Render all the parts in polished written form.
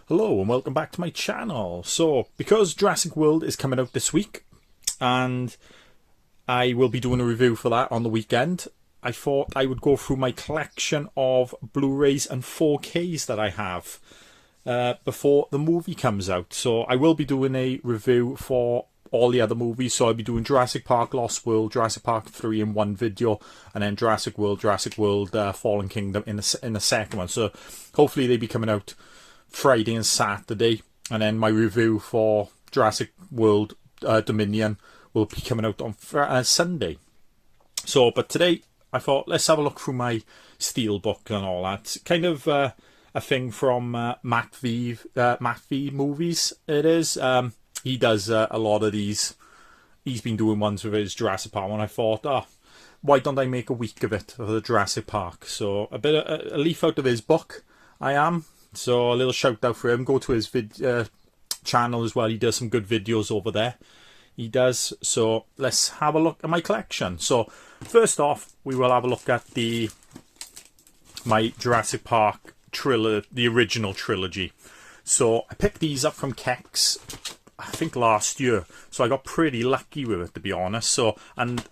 Hello and welcome back to my channel. So, because Jurassic World is coming out this week, and I will be doing a review for that on the weekend, I thought I would go through my collection of Blu Rays and 4Ks that I have before the movie comes out. So I will be doing a review for all the other movies. So I'll be doing Jurassic Park, Lost World, Jurassic Park 3 in one video, and then Jurassic World, Fallen Kingdom in the second one. So hopefully they'll be coming out Friday and Saturday, and then my review for Jurassic World Dominion will be coming out on Sunday. So, but today I thought let's have a look through my steelbook and all that. Kind of a thing from Matt V movies. It is. He does a lot of these. He's been doing ones with his Jurassic Park, and I thought, why don't I make a week of it for the Jurassic Park? So a bit of a leaf out of his book. I am. So a little shout out for him. Go to his channel as well. He does some good videos over there. He does. So let's have a look at my collection. So first off, we will have a look at my Jurassic Park trilogy, the original trilogy. So I picked these up from Kex, I think last year. So I got pretty lucky with it, to be honest. So, and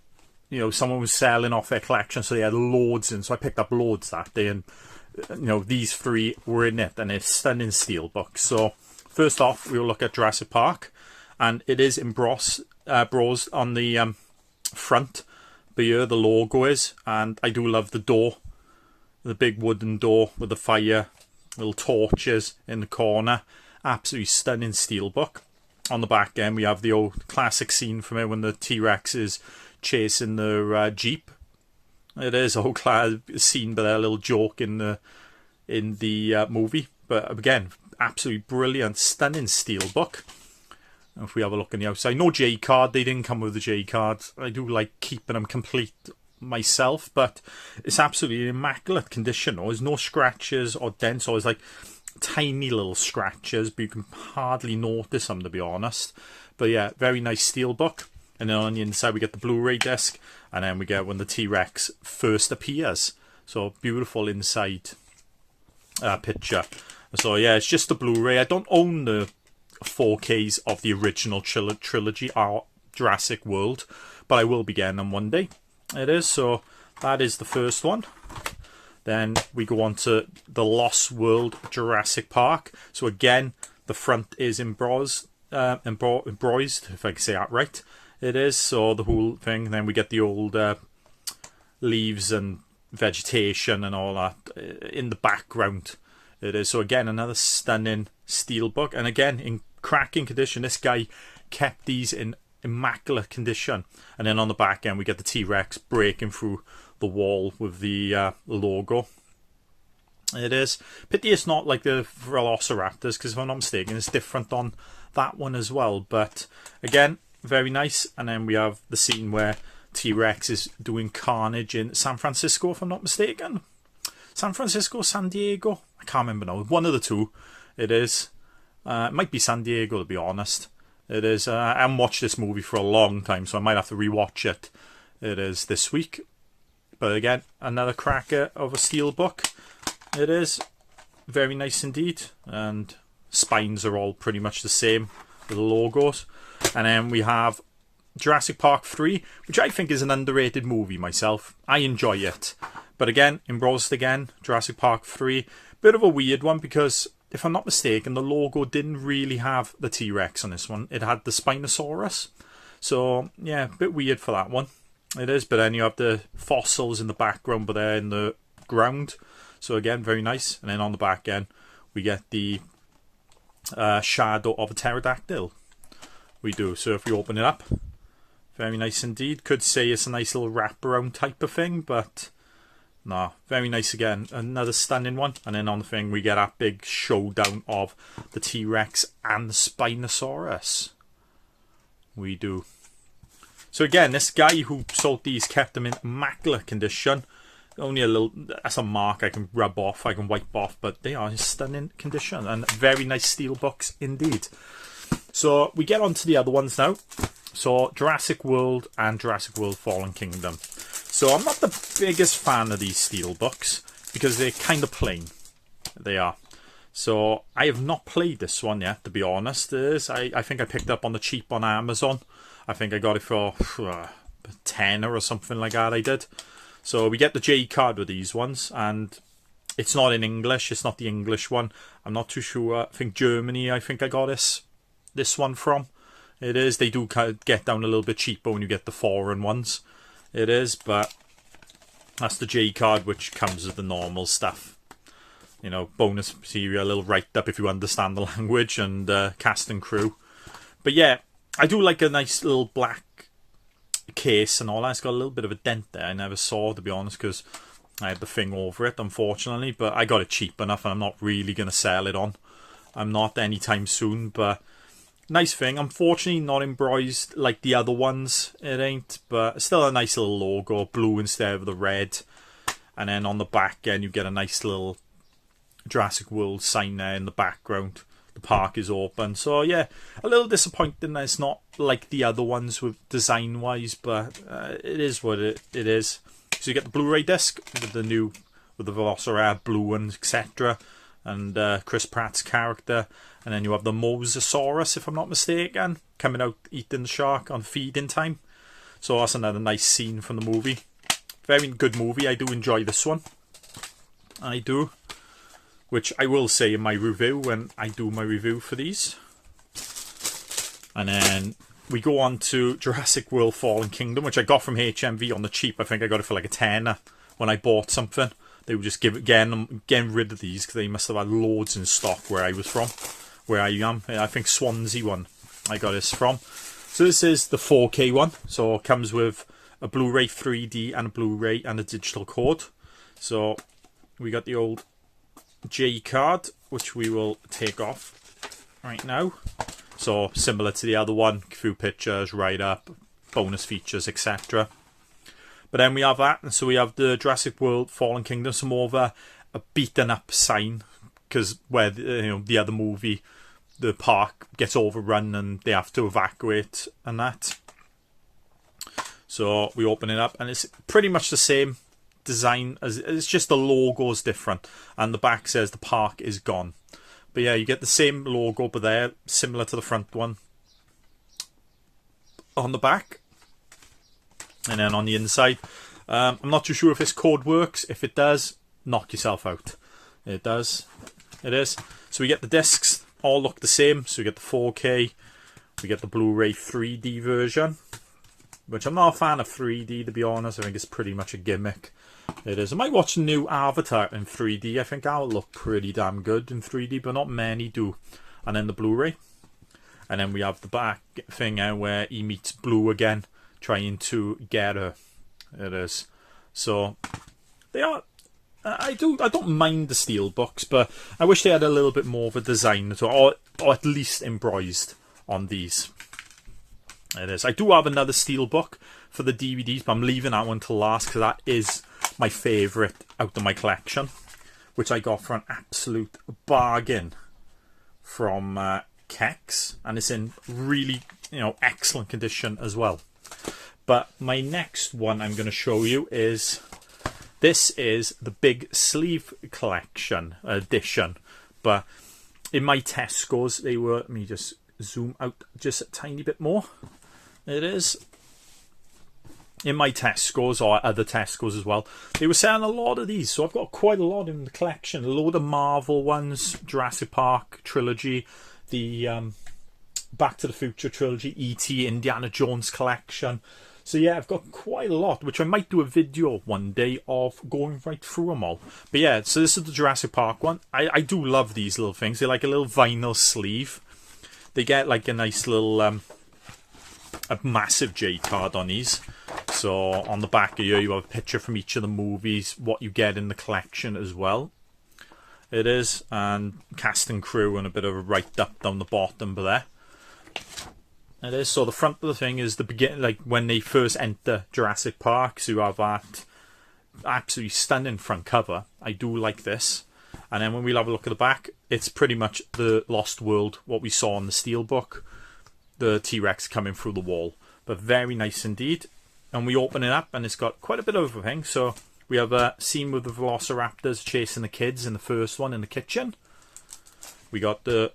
you know, someone was selling off their collection, so they had loads in. So I picked up loads that day, and you know, these three were in it, and it's stunning steelbook. So first off, we will look at Jurassic Park, and it is embossed on the front. But here the logo is, and I do love the door, the big wooden door with the fire, little torches in the corner. Absolutely stunning steelbook. On the back end, we have the old classic scene from it when the T-Rex is chasing the Jeep. It is a whole scene, but a little joke in the movie. But again, absolutely brilliant, stunning steelbook. If we have a look on the outside, no J card. They didn't come with the J cards. I do like keeping them complete myself, but it's absolutely immaculate condition. There's no scratches or dents. Or it's like tiny little scratches, but you can hardly notice them, to be honest. But yeah, very nice steelbook. And then on the inside we get the Blu Ray disc, and then we get when the T-Rex first appears. So beautiful inside picture. So yeah, it's just the Blu Ray. I don't own the 4Ks of the original trilogy or Jurassic World, but I will be getting them one day. It is. So that is the first one. Then we go on to the Lost World Jurassic Park. So again, the front is embroised, if I can say that right. It is. So the whole thing. Then we get the old leaves and vegetation and all that in the background. It is. So again, another stunning steelbook, and again in cracking condition. This guy kept these in immaculate condition. And then on the back end we get the T-Rex breaking through the wall with the logo. It is. Pity it's not like the Velociraptors, because if I'm not mistaken it's different on that one as well. But again, very nice. And then we have the scene where T-Rex is doing carnage in San Francisco, if I'm not mistaken. San Francisco, San Diego, I can't remember now. One of the two. It is. It might be San Diego, to be honest. It is. I haven't watched this movie for a long time, so I might have to rewatch it. It is this week. But again, another cracker of a steelbook. It is. Very nice indeed. And spines are all pretty much the same with the logos. And then we have Jurassic Park 3, which I think is an underrated movie myself. I enjoy it. But again, embossed again, Jurassic Park 3. Bit of a weird one, because if I'm not mistaken, the logo didn't really have the T-Rex on this one. It had the Spinosaurus. So yeah, a bit weird for that one. It is. But then you have the fossils in the background, but they're in the ground. So again, very nice. And then on the back end, we get the shadow of a pterodactyl. We do. So if we open it up, very nice indeed. Could say it's a nice little wraparound type of thing, but no, very nice again. Another stunning one. And then on the thing we get that big showdown of the T-Rex and the Spinosaurus. We do. So again, this guy who sold these kept them in immaculate condition. Only a little, that's a mark I can rub off, I can wipe off, but they are in stunning condition and very nice steelbooks indeed. So we get on to the other ones now. So Jurassic World and Jurassic World Fallen Kingdom. So I'm not the biggest fan of these steelbooks because they're kind of plain. They are. So I have not played this one yet, to be honest. I think I picked it up on the cheap on Amazon. I think I got it for a tenner or something like that I did. So we get the J card with these ones, and it's not in English. It's not the English one. I'm not too sure. I think Germany, I think I got this one from. It is. They do get down a little bit cheaper when you get the foreign ones. It is, but that's the J card, which comes with the normal stuff. You know, bonus material, a little write-up if you understand the language, and cast and crew. But yeah, I do like a nice little black case and all that. It's got a little bit of a dent there. I never saw, to be honest, because I had the thing over it, unfortunately. But I got it cheap enough, and I'm not really going to sell it on. I'm not anytime soon, but nice thing. Unfortunately, not embroidered like the other ones. It ain't, but still a nice little logo, blue instead of the red. And then on the back end, you get a nice little Jurassic World sign there in the background. The park is open. So yeah, a little disappointing that it's not like the other ones with design wise, but it is what it is. So you get the Blu Ray disc with the Velociraptor blue and etc. And Chris Pratt's character. And then you have the Mosasaurus, if I'm not mistaken, coming out eating the shark on feeding time. So that's another nice scene from the movie. Very good movie. I do enjoy this one. I do. Which I will say in my review when I do my review for these. And then we go on to Jurassic World Fallen Kingdom, which I got from HMV on the cheap. I think I got it for like a tenner when I bought something. They would just getting rid of these because they must have had loads in stock where I was from. Where I am. I think Swansea one I got this from. So this is the 4K one. So it comes with a Blu-ray 3D and a Blu-ray and a digital code. So we got the old J card, which we will take off right now. So similar to the other one, a few pictures, write-up, bonus features, etc. But then we have that, and so we have the Jurassic World Fallen Kingdom, some more of a beaten up sign, because where the other movie, the park gets overrun and they have to evacuate and that. So we open it up, and it's pretty much the same design as it's just the logo's different, and the back says the park is gone. But yeah, you get the same logo, but they're similar to the front one on the back. And then on the inside, I'm not too sure if this code works. If it does, knock yourself out. It does. It is. So we get the discs, all look the same. So we get the 4K, we get the Blu-ray 3D version, which I'm not a fan of 3D, to be honest. I think it's pretty much a gimmick. It is. I might watch a new Avatar in 3D. I think that'll look pretty damn good in 3D, but not many do. And then the Blu-ray. And then we have the back thing where he meets Blue again, trying to get her. It is. So they are. I don't mind the steel books, but I wish they had a little bit more of a design or at least embroidered on these. It is. I do have another steel book for the DVDs, but I'm leaving that one till last because that is my favourite out of my collection, which I got for an absolute bargain from Kex, and it's in really excellent condition as well. But my next one I'm going to show you is this is the big sleeve collection edition, but in my Tesco's they were, let me just zoom out just a tiny bit more. It is in my Tesco's or other Tesco's as well. They were selling a lot of these, so I've got quite a lot in the collection. A load of Marvel ones, Jurassic Park trilogy, the Back to the Future trilogy, E.T., Indiana Jones collection. So yeah, I've got quite a lot, which I might do a video one day of going right through them all. But yeah, so this is the Jurassic Park one. I do love these little things. They're like a little vinyl sleeve. They get like a nice little a massive J card on these. So on the back of here you have a picture from each of the movies, what you get in the collection as well. It is, and cast and crew and a bit of a write-up down the bottom there. It is. So the front of the thing is the beginning, like when they first enter Jurassic Park. So you have that absolutely stunning front cover. I do like this. And then when we'll have a look at the back, it's pretty much the Lost World, what we saw in the Steelbook. The T-Rex coming through the wall. But very nice indeed. And we open it up and it's got quite a bit of everything. So we have a scene with the Velociraptors chasing the kids in the first one in the kitchen. We got the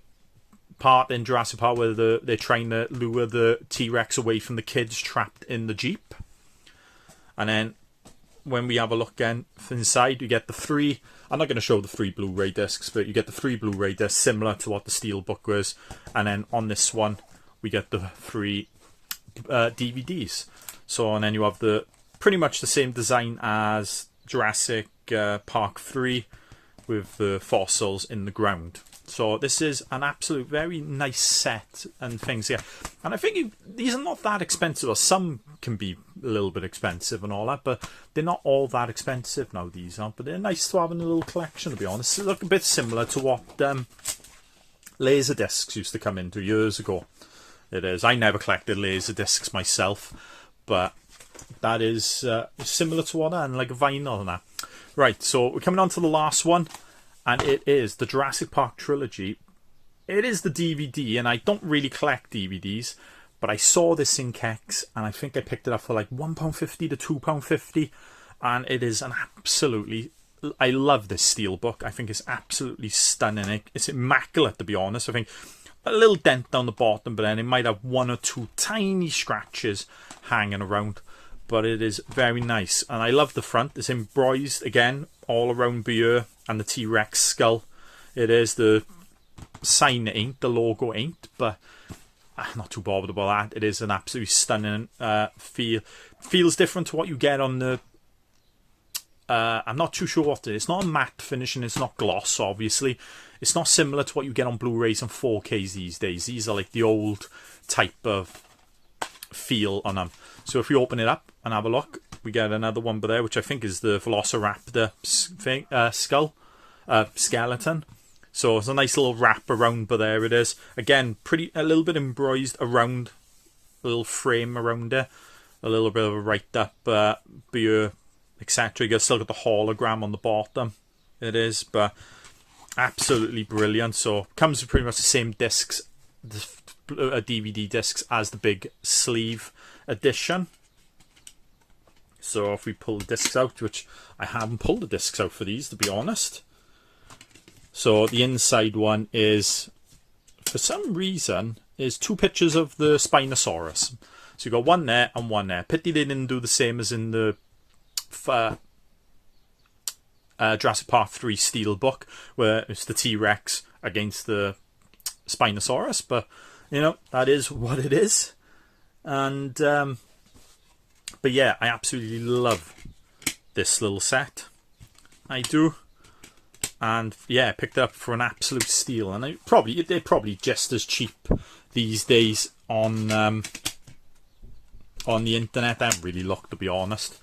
part in Jurassic Park where they're trying to lure the T-Rex away from the kids trapped in the Jeep. And then when we have a look again inside, you get the 3, I'm not going to show the 3 Blu-ray discs, but you get the 3 Blu-ray discs similar to what the Steelbook was. And then on this one, we get the 3 DVDs. So, and then you have the pretty much the same design as Jurassic Park 3 with the fossils in the ground. So this is an absolute very nice set and things here. And I think these are not that expensive. Or some can be a little bit expensive and all that, but they're not all that expensive now, these aren't. But they're nice to have in a little collection, to be honest. They look a bit similar to what laser discs used to come into years ago. It is. I never collected laser discs myself, but that is similar to one and like a vinyl and that. Right, so we're coming on to the last one. And it is the Jurassic Park Trilogy. It is the DVD, and I don't really collect DVDs, but I saw this in Kex, and I think I picked it up for like £1.50 to £2.50, and it is an absolutely... I love this steelbook. I think it's absolutely stunning. It's immaculate, to be honest. I think a little dent down the bottom, but then it might have 1 or 2 tiny scratches hanging around. But it is very nice, and I love the front. It's embroidered again all around here, and the T-Rex skull. It is. The sign ain't, the logo ain't, but I'm not too bothered about that. It is an absolutely stunning feels different to what you get on the I'm not too sure what it is. It's not a matte finish and it's not gloss, obviously. It's not similar to what you get on Blu-rays and 4Ks these days. These are like the old type of feel on them. So if we open it up and have a look, we get another one there, which I think is the Velociraptor skeleton. So it's a nice little wrap around, but there it is. Again, a little bit embroidered around, a little frame around it, a little bit of a write-up, beer, etc. You still got the hologram on the bottom. It is, but absolutely brilliant. So comes with pretty much the same discs, DVD discs, as the big sleeve edition. So if we pull the discs out, which I haven't pulled the discs out for these, to be honest. So the inside one is, for some reason, is 2 pictures of the Spinosaurus. So you got one there and one there. Pity they didn't do the same as in the Jurassic Park 3 Steelbook, where it's the T-Rex against the Spinosaurus. But, you know, that is what it is. And, but yeah, I absolutely love this little set. I do. And yeah, I picked it up for an absolute steal, and they're probably just as cheap these days on the internet. I haven't really looked, to be honest,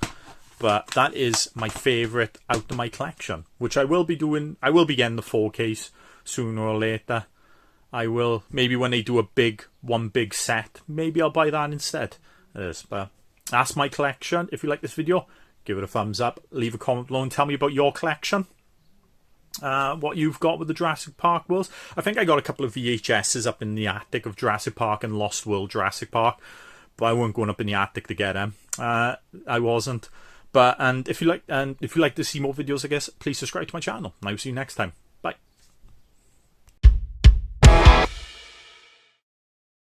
but that is my favourite out of my collection, which I will be doing. I will be getting the 4Ks sooner or later. I will, maybe when they do one big set, maybe I'll buy that instead. But that's my collection. If you like this video, give it a thumbs up, leave a comment below and tell me about your collection. What you've got with the Jurassic Park worlds. I think I got a couple of VHSs up in the attic of Jurassic Park and Lost World Jurassic Park, but I wasn't going up in the attic to get them. I wasn't. But if you like to see more videos, I guess, please subscribe to my channel. And I will see you next time.